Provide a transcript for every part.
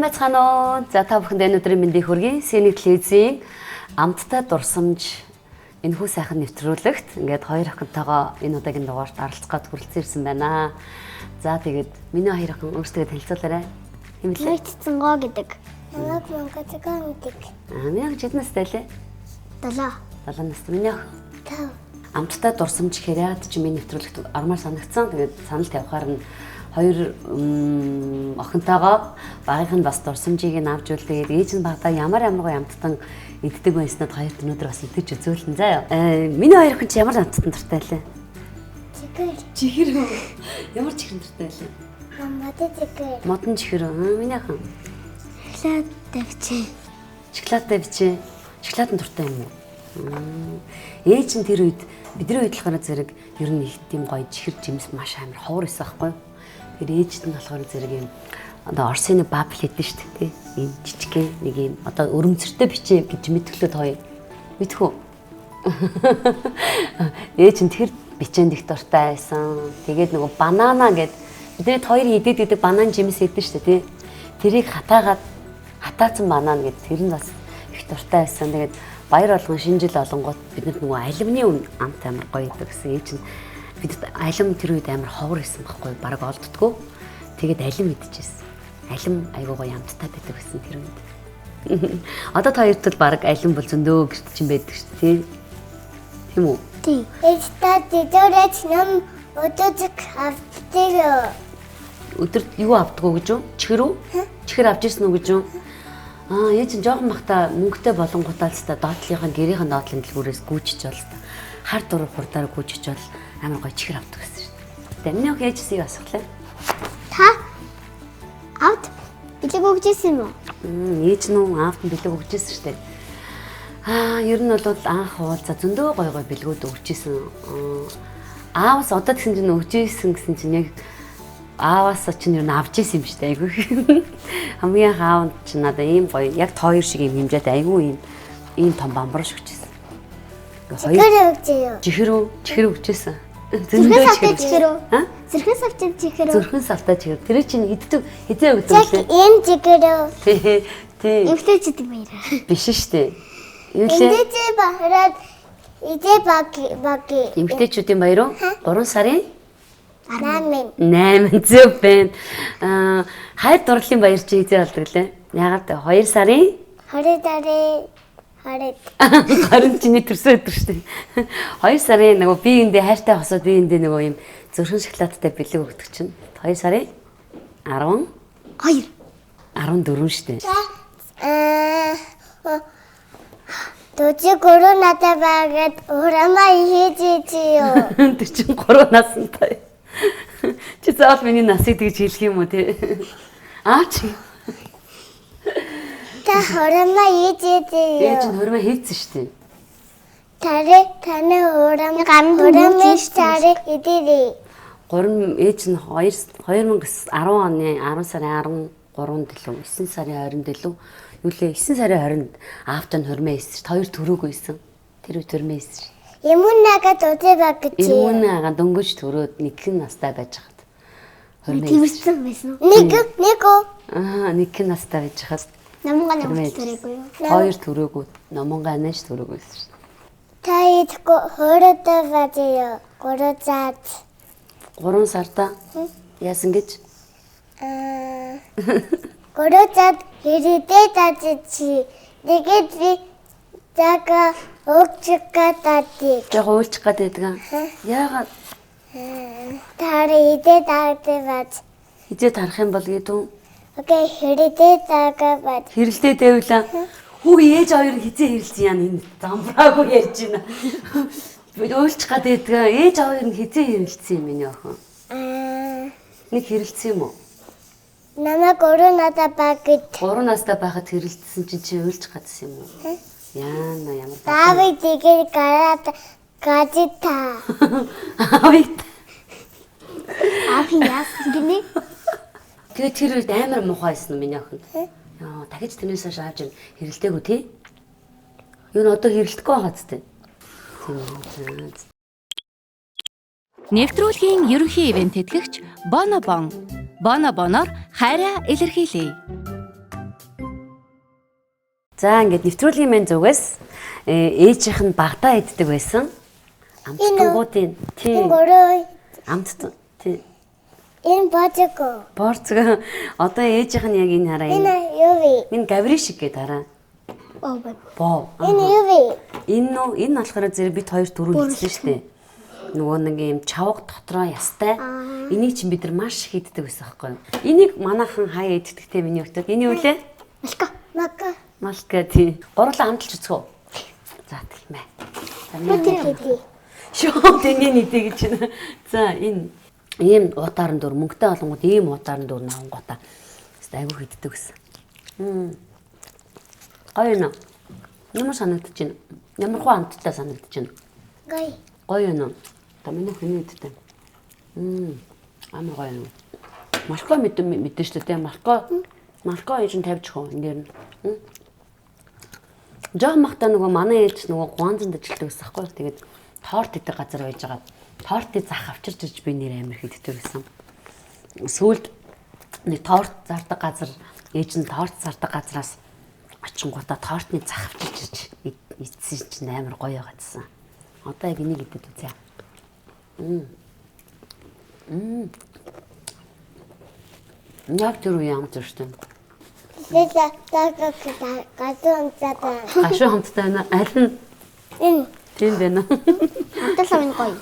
Сайн байцгаана уу? За та бүхэнд өнөөдрийн мэндийг хүргэе. Сэний телевизийн амттай дурсамж энэхүү сайхан нэвтрүүлэгт ингээд хоёр охинтойгоо энэ удаагийн дугаарт оролцоход хүрэлцэн ирсэн байна. За тэгээд миний хоёр охин өөрсдөө танилцуулаарай. Хэмлээ. Цэцэнгоо гэдэг. Намайг Монгоцгоо гэдэг. Миний охин хэдэн настай лээ? 7. 7 настай. Миний охин 5. амттай дурсамж хэрэг чи миний нэвтрүүлэгт ормоор санагдсан. Тэгээд санал тавихаар нь хоёр охинтойгоо багийнх нь бас дурсамжийг нь авч үл тэгээд ээж нь багтаа ямар гоо амттан иддэг байснад хоёрт өнөөдөр бас итгэж үзүүлэн заяа. Миний хоёр охин чи ямар амттан дуртай лээ? Чихэр үү? Ямар чихэр дуртай лээ? Модон чихэр. Модон чихэр. Миний охин Шоколадтай бичээ. Шоколадтай бичээ. Шоколад нь дуртай юм уу? Ээж нь тэр үед бидний үйдлэхээр зэрэг ер нь их тийм гоё чихэр жимс маш амар ховор байсан байхгүй юу? Тэр ээжд нь болохоор зэрэг юм одоо Орсын бабл хэдэн шүү дээ. Ийм жижигхэн нэг юм одоо өрөмцөртэй бичээ гэж мэдгэлээд хоёр. Мэдхүү. Ээж нь тэр бичээнд их дуртай байсан. Тэгээд нөгөө банана гэд бидний хоёр идэд банан жимс хэдэн шүү дээ. Тэрийг хатаацсан банан гэд тэр нь бас их дуртай байсан. Тэгээд баяр болгон шинэ жил олонгууд бид нөгөө алимны амт амар гоё идэг гэсэн ээж нь бид алим тэр үед амар ховор байсан байхгүй баг олддгоо. Тэгээд алим идчихсэн. Алим айгуу гоё амттай байдаг гэсэн тэр үед. Одоо та хоёрт л баг алим бол зөндөө гэрт чинь байдаг шүү дээ. Тийм үү? Тийм. Эстад дэрэч нам өдөрт авдаг. Өдөрт юу авдгоо гэж юу? Чихэр үү? Чихэр авч ирсэн үү гэж юу? Ээж нь жоохон бахта мөнгөтэй болонгуудаа л та доотлынхаа гэрийнхэн доотлын дэлгүүрээс гүйчиж бол та хар дур хурдаар гүйчиж бол амар гоё чихэр авдаг гэсэн шүү дээ. Тэрний өх ээжсийг асуулаа. Та авт бэлэг өгчээсэн юм уу? Ээж нь аавд нь бэлэг өгчээсэн шүү дээ. Ер нь бол анх уулзаа зөндөө гоё гоё бэлгүүд өгчээсэн. Аавс одоо тэгсэн чинь өгчээсэн гэсэн чинь яг ааваас чинь ер нь авч исэн юм шүү дээ. Айгүй. Хамгийн аав чинь надаа ийм гоё яг тоор шиг юм хэмжээтэй айгүй ийм том бамбар шигчээсэн. Чихэр өгчээ. Чихэр өгчээсэн. Зөрхөн савтай чихэр үү? Зөрхөн савтай чихэр үү? Зөрхөн савтай чихэр. Тэр чинь иддэг хэзээ өгдөг лээ? Энэ чихэр үү? Тийм. Эмхтэйчдэг баяраа. Биш шүү дээ. Эмхтэйчээ бахараад идэ баги. Эмхтэйчүүдийн баяр уу? 3 сарын 8 зөв байна. Хайр дурлалын баяр чи хэзээ болдог лээ? Ягаад 2 сарын 20 чиний төрсөн өдөр шүү дээ. 2 сарын нөгөө биеиндээ хайртай хосоод биеиндээ нөгөө юм зөрхөн шоколадтай бэлэг өгдөг чинь 2 сарын 14 шүү дээ. Төчи коронавитай байгаад урамаа хийж юу? Тэр чинь 3 настай. Чи заавал миний насыг тэгж хэлэх юм уу те? Чи та урамаа хийж юу? Ээж нь урамаа хийцэн шүү дээ. Таны урамаа тари идэрээ. Ээж нь 2010 оны 10 сарын 13 дэлүү 9 сарын 20 дэлүү юу лээ 9 сарын 20-нд аавт нь хурмаа ийсэн. Хоёр төрөөгүй ийсэн. Тэр үед хурмаа ийсэн. Юмнага төдөө баг гэж. Юмнага дөнгөж төрөөд нэгэн настай байж хаад. Тэрсэн байсан уу? Нэг настай байж хаад. Намган төрөөгүй юу? Хоёр төрөөгүй. Номонгаа анаш төрөөгүй ийсэн. Та идэх хоороо бажээ. 3 сарда яасан гэж? 3 цаад хэрэдээ тажичи. Тэгээд би зага уучих гадаг. Жага уулчих гадаг. Яагаад? Таарэ идэ таатай бац. Хизээ тарах юм бол гэдэг үү? Окей, хэрэдээ таага бац. Хэрэлдээ дэвлээ. Хүү ээж хоёр хизээ хэрэлцэн яа энэ замбраагүй ярьж байна. Уулчих гадаг. Ээж хоёр нь хизээ хэрэлцэн юм миний охин. Нэг хэрэлцэн юм уу? Намайг 3 настай багт. 3 настай байхад хэрэлдсэн чинь чи уулчих гадсан юм уу? Яана ямар Давид тэгээд гараад гадита. Ави яас гинэ. Тэгээд тэр үед амар муухай байсан миний охин. Яа, дахиж тэрнээс хойш аавч хэрэлдээгүй тий? Юу н одоо хэрэлдэхгүй байгаа зү. Нэвтрүүлгийн ерөнхий ивент тэтгэгч Бонобон. Бонобоноор хайраа илэрхийлье. За ингээд нэвтрүүлгийн мэн зүгээс ээжийнх нь багтаа иддэг байсан. Амттангуудын тийм Гөрөө. амт тийм Энэ божго. борцго одоо ээжийнх нь яг энэ хараа Энэ юу вэ? энэ гаври шиг гээд хараа. Боо. Энэ юу вэ? Энэ болохоор зэрэг бид хоёр түрүү хэлсэн шүү дээ. Нөгөө нэг юм чавга дотроо ястай. Энийг чинь бид нар маш их иддэг байсан байхгүй юу? Энийг манайхан хаяа иддэгтэй миний өгдөг. Эний үлээ? Мака. Малка тий. Гурлаа хамталж үзэх үү? За тэгмээ. Мэдээ. Шоо тэний нэгдэ гэж байна. За энэ ийм уутаарн дөр мөнгөтэй олонгууд ийм уутаарн дөр навангуудаа. Хэвээ айгүй хиддэг гэсэн. Гоё нэ. Ямар санагдаж байна? Ямар хөө амттай санагдаж байна? Гоё нэ. Тамина хүний идтэй. Амар гоё нэ. Марко мэдэн шүү дээ. Марко ээж нь тавьж хөө энэ дэр. Жоо махта нөгөө манай ээж нөгөө гуанзанд ажилтдаг гэсэн байхгүй. Тэгээд торт идэх газар байж байгаа. Тортыг зах авчирч ирж би нэр амир хийддэг гэсэн. Сүүлд нэг торт зардаг газар ээж нь торт зардаг газраас очингуудаа тортны зах авчирч ирж эцсийн чинь амир гоё байгаадсан. Одоо яг энийг идэв үзье. Яг тэр үе амт шүү дээ. Гашуу хамттай байна. Аль нь? Энэ. Тийм байна. Хамталаа минь гоё.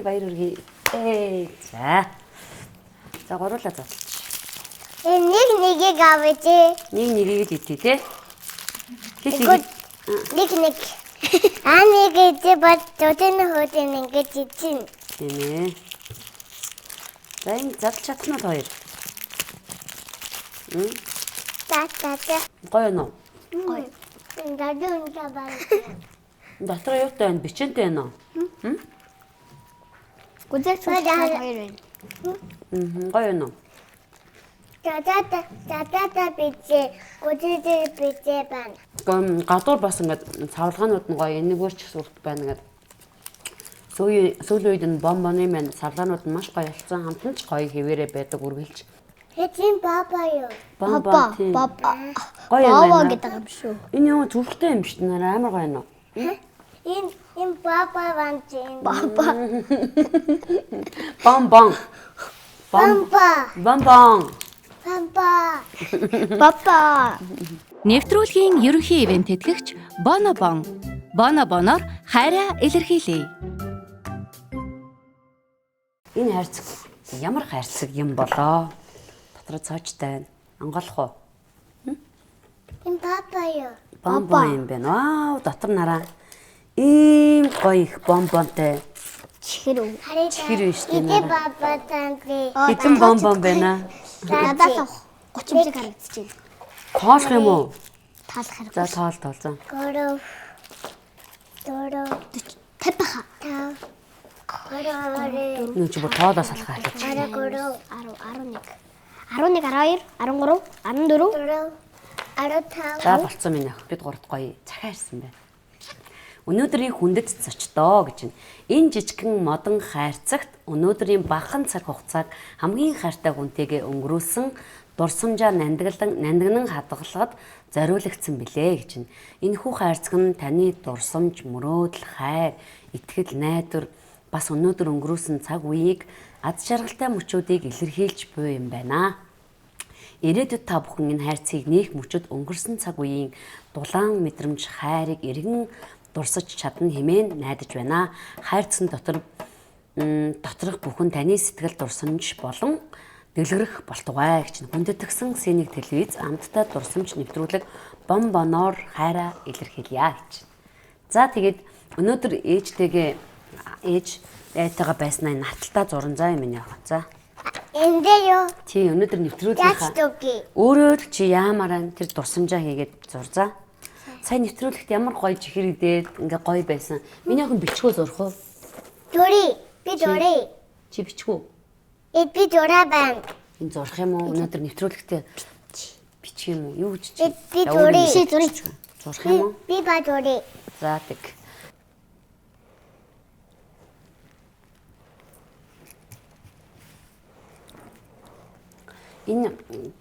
Баяр үргээ. За. За гурлаа за. Нэгийг аваач. Нэгийг л идэ тий. Нэг. Нэг идэ бат төдөн хөдөн ингэж идсэн. Тийм ээ. За энэ зав чадна хоёр. За. Гоё нөө. Гоё. Дадун табаа. Дотор юутай байна? Бичэнтэй байна уу? Гүзэх хоёр байна. Гоё нөө. Тата бичээ. Гүзээ бичээ байна. Гадуур бас ингээд савлгаанууд нь гоё энэгээр ч сурт байна гэдэг. Сүүлийн үед нь бомбоны маань савлгаанууд нь маш гоё болсон. Хамтан ч гоё хэвээрээ байдаг үргэлж. Хэцэн баба юу? Бомбо. Гоё Баба байна. гэдэг юм шүү. Энэ юм зүрхтэй юм шүү дээ. Амар гоё нөө. Энэ баба ванчин. Бомбон. Баба. Нэвтрүүлгийн ерөнхий ивент тэтгэгч Бонобон. Бонобоноор хайраа илэрхийлье. Энэ хайрцаг ямар хайрцаг юм болоо? Дотроо цоочтай. Анголох уу? Энэ баба юу? Бомбон юм байна. Вау, дотор нараа. Ийм гоё их бомбонтой. Чихэр үү? Чихэр биш тийм ээ. ээ. Баба таньд. Хэдэн бомбон байна? Надаас 30 мг харагдчихэв. Тоолох юм уу? тоолох хэрэг. За тоолзоо. 3 4 50 ха. 5 Нүү чи бүр тоолоос алхаа хэлж. 13 11 12 13 14 15 За болцсон минь ах. Бид гурт гоё цахаа ирсэн байна. Өнөөдрийн хүндэт зочдоо гэж байна. Энэ жижигхэн модон хайрцагт өнөөдрийн бахан цаг хугацааг хамгийн хайртай хүнтэйгээ өнгөрүүлсэн дурсамжаа нандинан хадгалахад зориулагдсан билээ гэж байна. Энэхүү хайрцаг нь таны дурсамж, мөрөөдөл, хайр, итгэл, найдвар бас өнөөдөр өнгөрүүлсэн цаг үеийг аз жаргалтай мөчүүдийг илэрхийлж буй юм байна. Ирээдүйд та бүхэн энэ хайрцгийг нээх мөчөд өнгөрсөн цаг үеийн дулаан мэдрэмж, хайрыг эргэн дурсаж чадна хэмээн найдаж байна. Хайрцсан доторх бүхэн таны сэтгэл дурсамж болон дэлгэрэх болтугай гэж хүндэтгсэн сэнийг телевиз амттай дурсамж нэвтрүүлэг бомбоноор хайраа илэрхийлье гэж. За тэгээд өнөөдөр ээжтэйгээ байснаа нарталтаа зуран заа юм яа. За. Эндээ юу? Чи өнөөдөр нэвтрүүлгийнхаа өөрөө л чи яамаараа тэр дурсамжаа хийгээд зурзаа. Сайн нэвтрүүлэгт ямар гоё чихэр идээд ингээ гоё байсан. Миний охин бичгөө зурх уу? Дөрий. Би дөрий. Чи бичгүү? Би дураа байна. Энэ зурх юм уу? Өнөөдөр нэвтрүүлэгтээ бичих юм уу? Юу гэж чи? Би дурий. Зурх юм уу? Би ба дурий. За тэг. Энэ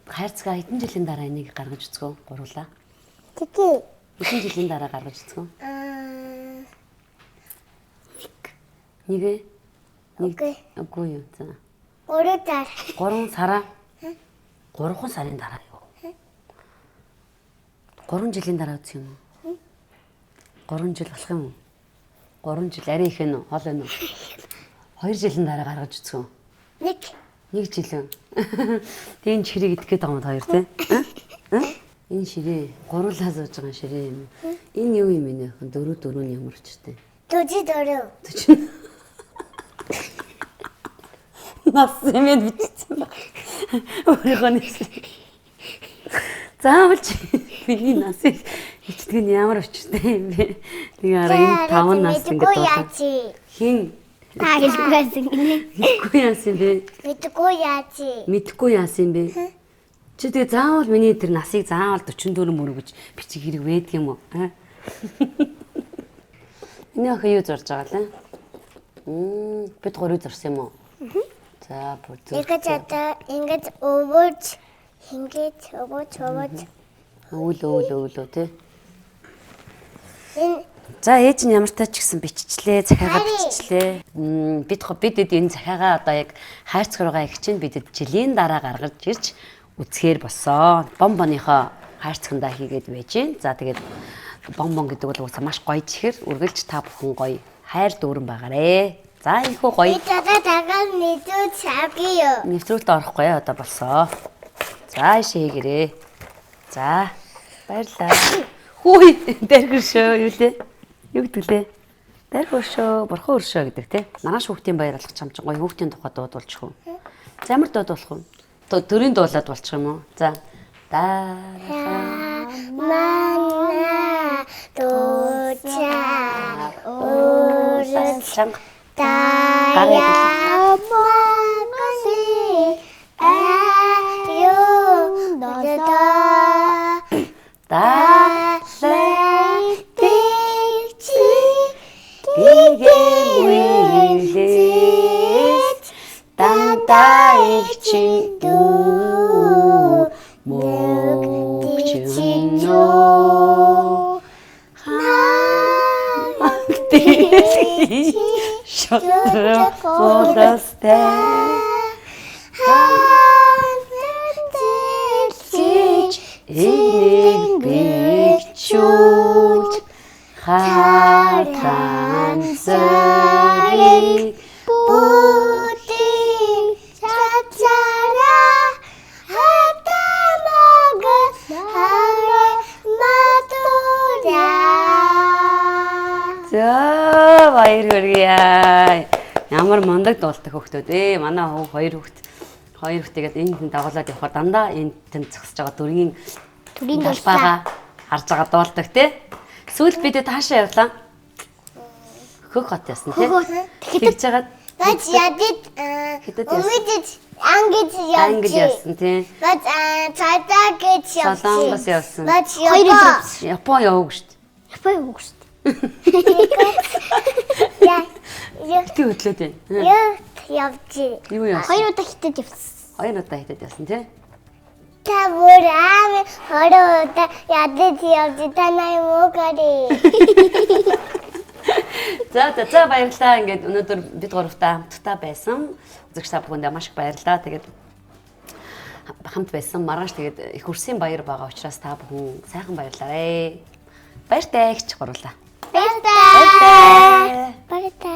хайрцгаа хэдэн жилийн дараа энийг гаргаж үзгөө гурлаа. Тэки. Хэдэн жилийн дараа гаргаж үзгөө? Нэг. Үгүй юу. За. 3 дараа. 3 сараа. 3 сарын дараа юу? 3 жилийн дараа үзэх юм уу? 3 жил болох юм уу? 3 жил арай их нь хол байна уу? 2 жилийн дараа гаргаж үзэх үү? 1 жил. Тийм ширээ идэх гээд байгаа юм хоёр тий? Энэ ширээ гурлаа зууж байгаа ширээ юм. Энэ юу юм бэ? 4 нь ямар учиртай? 44. Нас юмэд бичсэн баг. Өөрийнхөө нэг. Заавал чи миний насыг бичдэг нь ямар учиртай юм бэ? Тэгээ араа энэ 5 нас ингээд байна. Хин Та хэлгүй яасан гинэ. мэдгүй яасан бэ? Мэдгүй яач. Мэдгүй яасан бэ? Чи тэгээ заавал миний тэр насыг заавал 44 мөрөв гэж бичих хэрэг байдаг юм уу? Миний охин юу зурж байгаа лээ? Бид гурыг зурсан юм уу? За бүр зүг. Ингээд өвөж Өвөл тий. Энэ За ээж нь ямар тач гэсэн биччихлээ, захиагаа биччихлээ. Бид энэ захиагаа одоо яг хайрцаг руугаа их чинь бидэд жилийн дараа гаргаж ирж үзэхээр болсон. Бомбоныхоо хайрцагндаа хийгээд байж гин. За тэгээд бомбон гэдэг бол уусаа маш гоё чихэр үргэлж та бүхэн гоё хайр дүүрэн байгаарэ. За ийхүү гоё. би тагаа нэдүү чавгиё. Нэвтрүүлэлт орохгүй одоо болсоо. За ишээ хийгэрээ. За баярлалаа. Хүй дэргэршөө юу лээ? Юу гэдэг лээ? Дэргэршөө, бурхан өршөө гэдэг те. Маргааш хүүхдийн баяр алгах чам чинь гоё хүүхдийн тухай дуудуулчих уу? За ямар дуудуулах вэ? Төрийн дуулаад болчих юм уу? За. Дарахаа Мана доча уран чанга тая магали аю нодо Гэгэмүйлэс тантайч дүү мөгчөнөө хаагтэлхий шотрох бодастай энийг бичүүлж хатан сарыг будing чачара хатамага хара матура. За баяр хүргэе. Ямар мундаг дуулдаг хөхтүүд ээ. Манай хоёр хүүхдтэйгээд энэ дагуулад явхаар дандаа энэ тэнд зогсож байгаа дүргийн талбайгаа харж байгаа дуулдаг тий. Сүүлд бид таашаа явлаа. Хөх хот ясна тий. Тэгж жагаад Бац ядид умидж ангиж яасан тий. Бац цаатаа гэж явсан. Солонгос явсан. Бац Япон яваг шүү дээ. Япон явах шүү дээ. Яа. Тэ хөдлөөд байна. Явж. Юу яасан? 2 удаа хитэд явсан. 2 удаа хитэд яасан тий. Та бүр аав хороо ядид явж танай муугари. За баярлалаа. Ингээд өнөөдөр бид гуравтаа хамтдаа байсан. Үзэгч та бүхэндээ маш их баярлалаа. Тэгээд хамт байсан маргааш тэгээд их үрсийн баяр байгаа учраас та бүхэн сайхан баярлаарай. Баяртай гэж гурлаа. Баяртай. Баяртай.